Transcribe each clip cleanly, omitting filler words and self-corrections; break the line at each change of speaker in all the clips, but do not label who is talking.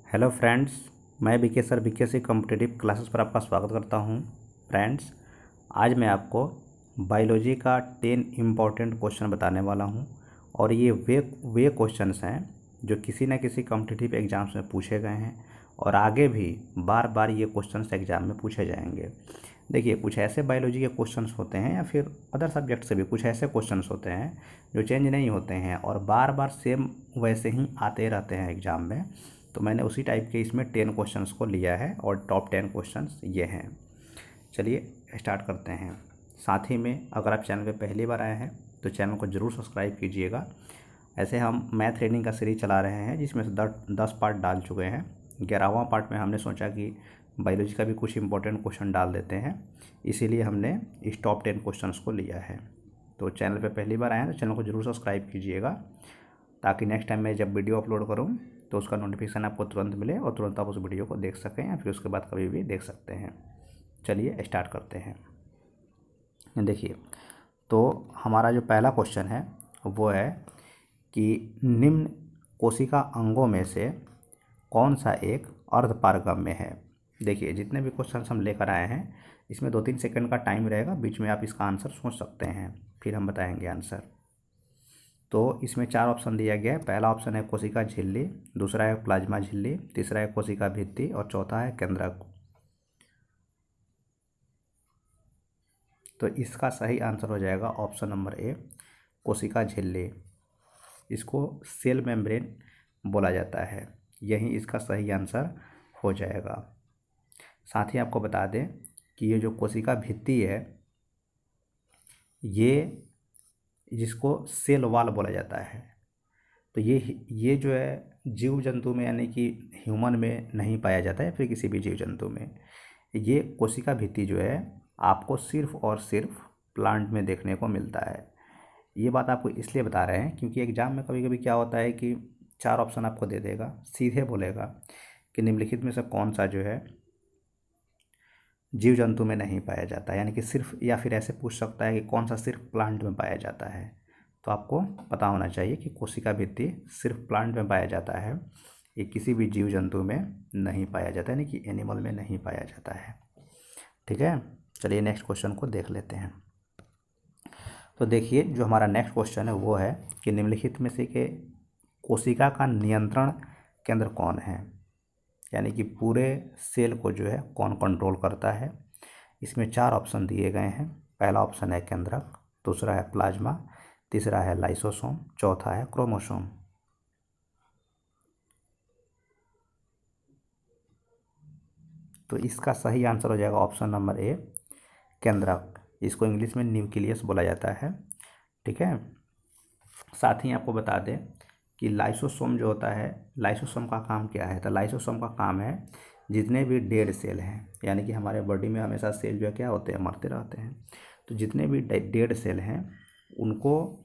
Hello friends, मैं BK sir BK competitive classes पर आपका स्वागत करता हूं। फ्रेंड्स, आज मैं आपको बायोलॉजी का 10 इम्पॉर्टेंट क्वेश्चन बताने वाला हूं और ये वे क्वेश्चंस हैं जो किसी न किसी कॉम्पिटिटिव एग्ज़ाम्स में पूछे गए हैं और आगे भी बार बार ये क्वेश्चंस एग्ज़ाम में पूछे जाएंगे। देखिए, कुछ ऐसे बायोलॉजी के क्वेश्चंस होते हैं या फिर अदर सब्जेक्ट से भी कुछ ऐसे क्वेश्चंस होते हैं जो चेंज नहीं होते हैं और बार बार सेम वैसे ही आते रहते हैं एग्ज़ाम में। तो मैंने उसी टाइप के इसमें 10 क्वेश्चंस को लिया है और टॉप 10 क्वेश्चंस ये हैं। चलिए स्टार्ट करते हैं। साथ ही में अगर आप चैनल पे पहली बार आए हैं तो चैनल को ज़रूर सब्सक्राइब कीजिएगा। ऐसे हम मैथ रीडिंग का सीरीज चला रहे हैं जिसमें से 10 पार्ट डाल चुके हैं। 11वां पार्ट में हमने सोचा कि बायोलॉजी का भी कुछ इंपॉर्टेंट क्वेश्चन डाल देते हैं, इसीलिए हमने इस टॉप 10 क्वेश्चंस को लिया है। तो चैनल पे पहली बार आए हैं तो चैनल को ज़रूर सब्सक्राइब कीजिएगा ताकि नेक्स्ट टाइम मैं जब वीडियो अपलोड करूं तो उसका नोटिफिकेशन आपको तुरंत मिले और तुरंत आप उस वीडियो को देख सकें या फिर उसके बाद कभी भी देख सकते हैं। चलिए स्टार्ट करते हैं। देखिए, तो हमारा जो पहला क्वेश्चन है वो है कि निम्न कोशिका अंगों में से कौन सा एक अर्धपारगम्य है। देखिए, जितने भी क्वेश्चन हम लेकर आए हैं इसमें 2-3 सेकंड का टाइम रहेगा, बीच में आप इसका आंसर सोच सकते हैं, फिर हम बताएंगे आंसर। तो इसमें 4 ऑप्शन दिया गया है। पहला ऑप्शन है कोशिका झिल्ली, दूसरा है प्लाज्मा झिल्ली, तीसरा है कोशिका भित्ति और चौथा है केंद्रक। तो इसका सही आंसर हो जाएगा ऑप्शन नंबर ए, कोशिका झिल्ली। इसको सेल मेम्ब्रेन बोला जाता है, यही इसका सही आंसर हो जाएगा। साथ ही आपको बता दें कि ये जो कोशिका भित्ति है ये जिसको सेल वॉल बोला जाता है, तो ये जो है जीव जंतु में यानी कि ह्यूमन में नहीं पाया जाता है, फिर किसी भी जीव जंतु में। ये कोशिका भित्ति जो है आपको सिर्फ और सिर्फ प्लांट में देखने को मिलता है। ये बात आपको इसलिए बता रहे हैं क्योंकि एग्जाम में कभी कभी क्या होता है कि 4 ऑप्शन आपको दे देगा, सीधे बोलेगा कि निम्नलिखित में से कौन सा जो है जीव जंतु में नहीं पाया जाता है, यानी कि सिर्फ, या फिर ऐसे पूछ सकता है कि कौन सा सिर्फ प्लांट में पाया जाता है। तो आपको पता होना चाहिए कि कोशिका भित्ति सिर्फ प्लांट में पाया जाता है, ये किसी भी जीव जंतु में नहीं पाया जाता है, यानी कि एनिमल में नहीं पाया जाता है। ठीक है, चलिए नेक्स्ट क्वेश्चन को देख लेते हैं। तो देखिए, जो हमारा नेक्स्ट क्वेश्चन है वो है कि निम्नलिखित में से के कोशिका का नियंत्रण केंद्र कौन है, यानी कि पूरे सेल को जो है कौन कंट्रोल करता है। इसमें 4 ऑप्शन दिए गए हैं। पहला ऑप्शन है केंद्रक, दूसरा है प्लाज्मा, तीसरा है लाइसोसोम, चौथा है क्रोमोसोम। तो इसका सही आंसर हो जाएगा ऑप्शन नंबर ए, केंद्रक। इसको इंग्लिश में न्यूक्लियस बोला जाता है। ठीक है, साथ ही आपको बता दें कि लाइसोसोम जो होता है, लाइसोसोम का काम क्या है। तो लाइसोसोम का काम है जितने भी डेड सेल हैं, यानी कि हमारे बॉडी में हमेशा सेल जो है क्या होते हैं, मरते रहते हैं। तो जितने भी डेड सेल हैं उनको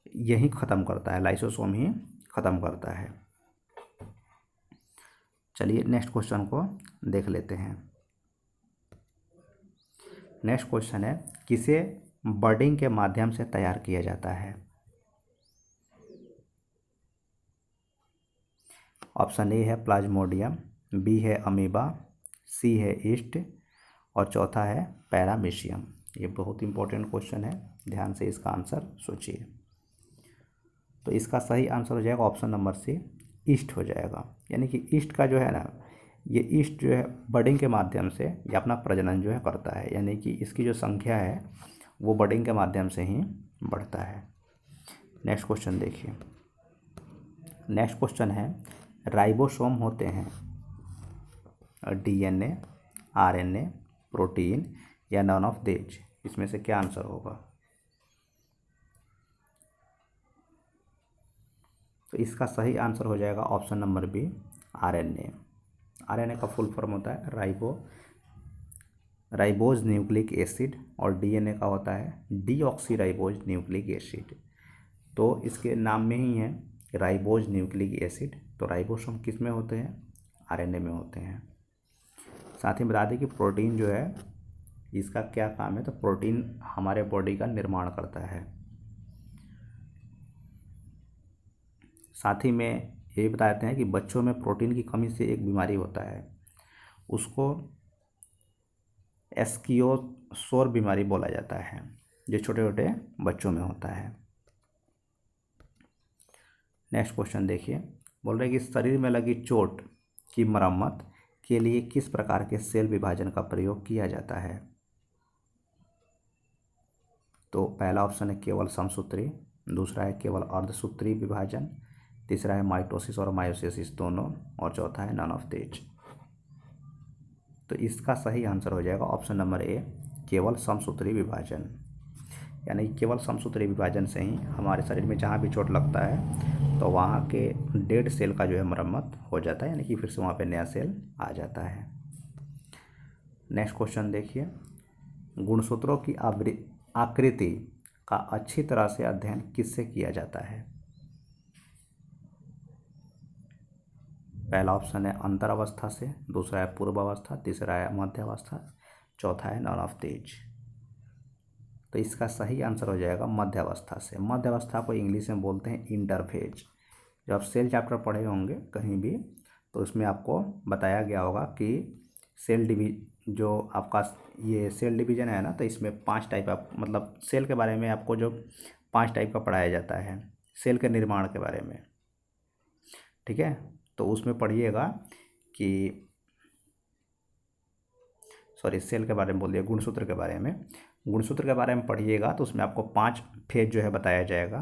यही ख़त्म करता है, लाइसोसोम ही ख़त्म करता है। चलिए नेक्स्ट क्वेश्चन को देख लेते हैं। नेक्स्ट क्वेश्चन है, किसे बर्डिंग के माध्यम से तैयार किया जाता है। ऑप्शन ए है प्लाज्मोडियम, बी है अमीबा, सी है ईस्ट और चौथा है पैरामीशियम। ये बहुत इंपॉर्टेंट क्वेश्चन है, ध्यान से इसका आंसर सोचिए। तो इसका सही आंसर हो जाएगा ऑप्शन नंबर सी, ईस्ट हो जाएगा। यानी कि ईस्ट का जो है ना, ये ईस्ट जो है बर्डिंग के माध्यम से ये अपना प्रजनन जो है करता है, यानी कि इसकी जो संख्या है वो बर्डिंग के माध्यम से ही बढ़ता है। नेक्स्ट क्वेश्चन देखिए। नेक्स्ट क्वेश्चन है, राइबोसोम होते हैं डीएनए, आरएनए, प्रोटीन या नन ऑफ दीज, इसमें से क्या आंसर होगा। तो इसका सही आंसर हो जाएगा option number B, RNA. RNA का फुल फॉर्म होता है राइबोज न्यूक्लिक एसिड और डीएनए का होता है डीऑक्सीराइबोज न्यूक्लिक एसिड। तो इसके नाम में ही है राइबोज न्यूक्लिक एसिड। तो राइबोसोम किस में होते हैं, आरएनए में होते हैं। साथ ही बता दें कि प्रोटीन जो है इसका क्या काम है। तो प्रोटीन हमारे बॉडी का निर्माण करता है। साथ ही में ये बताते हैं कि बच्चों में प्रोटीन की कमी से एक बीमारी होता है, उसको एस्कियोसोर बीमारी बोला जाता है, जो छोटे छोटे बच्चों में होता है। नेक्स्ट क्वेश्चन देखिए, बोल रहे हैं कि शरीर में लगी चोट की मरम्मत के लिए किस प्रकार के सेल विभाजन का प्रयोग किया जाता है। तो पहला ऑप्शन है केवल समसूत्री, दूसरा है केवल अर्धसूत्री विभाजन, तीसरा है माइटोसिस और मायोसिस दोनों, और चौथा है नन ऑफ दीज। तो इसका सही आंसर हो जाएगा ऑप्शन नंबर ए, केवल समसूत्री विभाजन। यानी केवल समसूत्री विभाजन से ही हमारे शरीर में जहाँ भी चोट लगता है तो वहाँ के डेड सेल का जो है मरम्मत हो जाता है, यानी कि फिर से वहाँ पे नया सेल आ जाता है। नेक्स्ट क्वेश्चन देखिए, गुणसूत्रों की आकृति का अच्छी तरह से अध्ययन किससे किया जाता है। पहला ऑप्शन है अंतर अवस्था से, दूसरा है पूर्व अवस्था, तीसरा है मध्य अवस्था, चौथा है नन ऑफ दीज। तो इसका सही आंसर हो जाएगा मध्य अवस्था से। मध्य अवस्था को इंग्लिश में बोलते हैं इंटरफेज। जब आप सेल चैप्टर पढ़े होंगे कहीं भी तो उसमें आपको बताया गया होगा कि जो आपका ये सेल डिवीजन है ना, तो इसमें 5 टाइप आप मतलब सेल के बारे में आपको जो 5 टाइप का पढ़ाया जाता है सेल के निर्माण के बारे में, ठीक है। तो उसमें पढ़िएगा कि सेल के बारे में बोल दिया, गुणसूत्र के बारे में, गुणसूत्र के बारे में पढ़िएगा तो उसमें आपको 5 फेज जो है बताया जाएगा।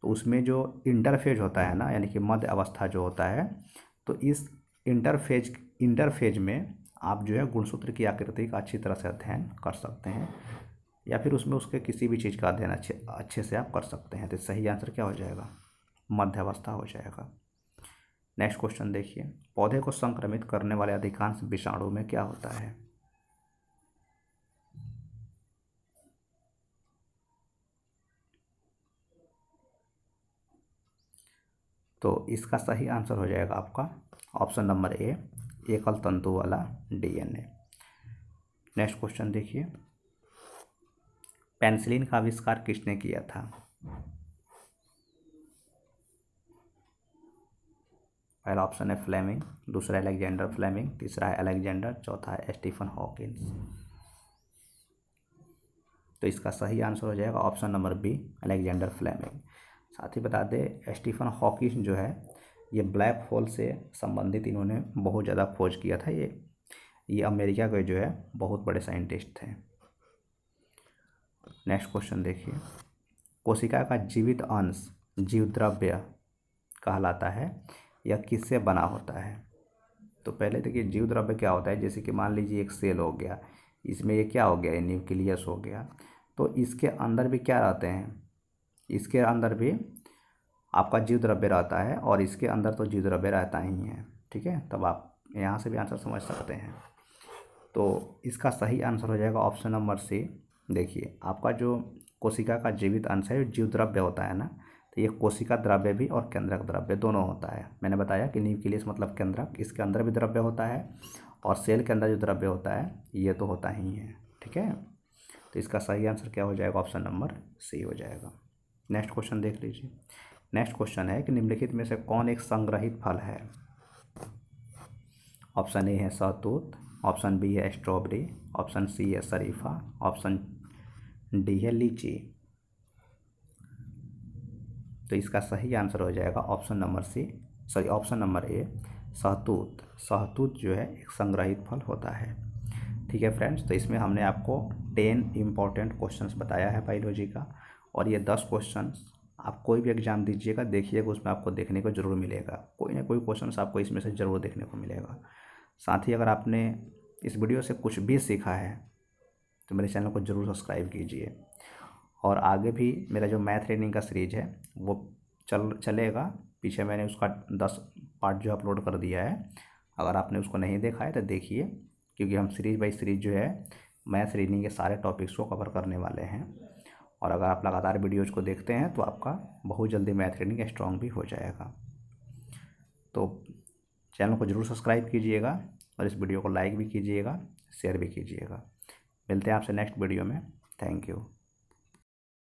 तो उसमें जो इंटरफेज होता है ना, यानी कि मध्य अवस्था जो होता है, तो इस इंटरफेज में आप जो है गुणसूत्र की आकृति का अच्छी तरह से अध्ययन कर सकते हैं, या फिर उसमें उसके किसी भी चीज़ का अध्ययन अच्छे से आप कर सकते हैं। तो सही आंसर क्या हो जाएगा, मध्य अवस्था हो जाएगा। नेक्स्ट क्वेश्चन देखिए, पौधे को संक्रमित करने वाले अधिकांश विषाणु में क्या होता है। तो इसका सही आंसर हो जाएगा आपका ऑप्शन नंबर ए, एकल तंतु वाला डीएनए। नेक्स्ट क्वेश्चन देखिए, पेनिसिलिन का आविष्कार किसने किया था। पहला ऑप्शन है फ्लेमिंग, दूसरा अलेक्जेंडर फ्लेमिंग, तीसरा है अलेक्जेंडर, चौथा है स्टीफन हॉकिंस। तो इसका सही आंसर हो जाएगा option number B, Alexander Fleming. साथ ही बता दें स्टीफन हॉकिंस जो है ये ब्लैक होल से संबंधित इन्होंने बहुत ज़्यादा खोज किया था। ये अमेरिका के जो है बहुत बड़े साइंटिस्ट थे। नेक्स्ट क्वेश्चन देखिए, कोशिका का जीवित अंश जीवद्रव्य कहलाता है, यह किससे बना होता है। तो पहले देखिए जीवद्रव्य क्या होता है, जैसे कि मान लीजिए एक सेल हो गया, इसमें ये क्या हो गया, ये न्यूक्लियस हो गया, तो इसके अंदर भी क्या रहते हैं, इसके अंदर भी आपका जीवद्रव्य रहता है और इसके अंदर तो जीवद्रव्य रहता ही है, ठीक है। तब आप यहाँ से भी आंसर समझ सकते हैं। तो इसका सही आंसर हो जाएगा ऑप्शन नंबर सी। देखिए आपका जो कोशिका का जीवित अंश है जीवद्रव्य होता है ना, तो ये कोशिका द्रव्य भी और केंद्रक द्रव्य दोनों होता है। मैंने बताया कि न्यूक्लियस मतलब केंद्रक, इसके अंदर भी द्रव्य होता है और सेल के अंदर जो द्रव्य होता है ये तो होता ही है, ठीक है। तो इसका सही आंसर क्या हो जाएगा, ऑप्शन नंबर सी हो जाएगा। नेक्स्ट क्वेश्चन देख लीजिए। नेक्स्ट क्वेश्चन है कि निम्नलिखित में से कौन एक संग्रहित फल है। ऑप्शन ए है सहतूत, ऑप्शन बी है स्ट्रॉबेरी, ऑप्शन सी है शरीफा, ऑप्शन डी है लीची। तो इसका सही आंसर हो जाएगा ऑप्शन नंबर ए, सहतूत। सहतूत जो है एक संग्रहित फल होता है, ठीक है फ्रेंड्स। तो इसमें हमने आपको 10 इम्पॉर्टेंट क्वेश्चंस बताया है बायोलॉजी का, और ये 10 क्वेश्चंस आप कोई भी एग्जाम दीजिएगा देखिएगा उसमें आपको देखने को ज़रूर मिलेगा, कोई ना कोई क्वेश्चंस आपको इसमें से ज़रूर देखने को मिलेगा। साथ ही अगर आपने इस वीडियो से कुछ भी सीखा है तो मेरे चैनल को ज़रूर सब्सक्राइब कीजिए, और आगे भी मेरा जो मैथ रीडिंग का सीरीज है वो चलेगा। पीछे मैंने उसका 10 पार्ट जो अपलोड कर दिया है, अगर आपने उसको नहीं देखा है तो देखिए, क्योंकि हम सीरीज बाई सीरीज जो है मैथ रीडिंग के सारे टॉपिक्स को कवर करने वाले हैं। और अगर आप लगातार वीडियोज़ को देखते हैं तो आपका बहुत जल्दी मैथ रीडिंग स्ट्रॉन्ग भी हो जाएगा। तो चैनल को ज़रूर सब्सक्राइब कीजिएगा और इस वीडियो को लाइक भी कीजिएगा, शेयर भी कीजिएगा। मिलते हैं आपसे नेक्स्ट वीडियो में। Thank you.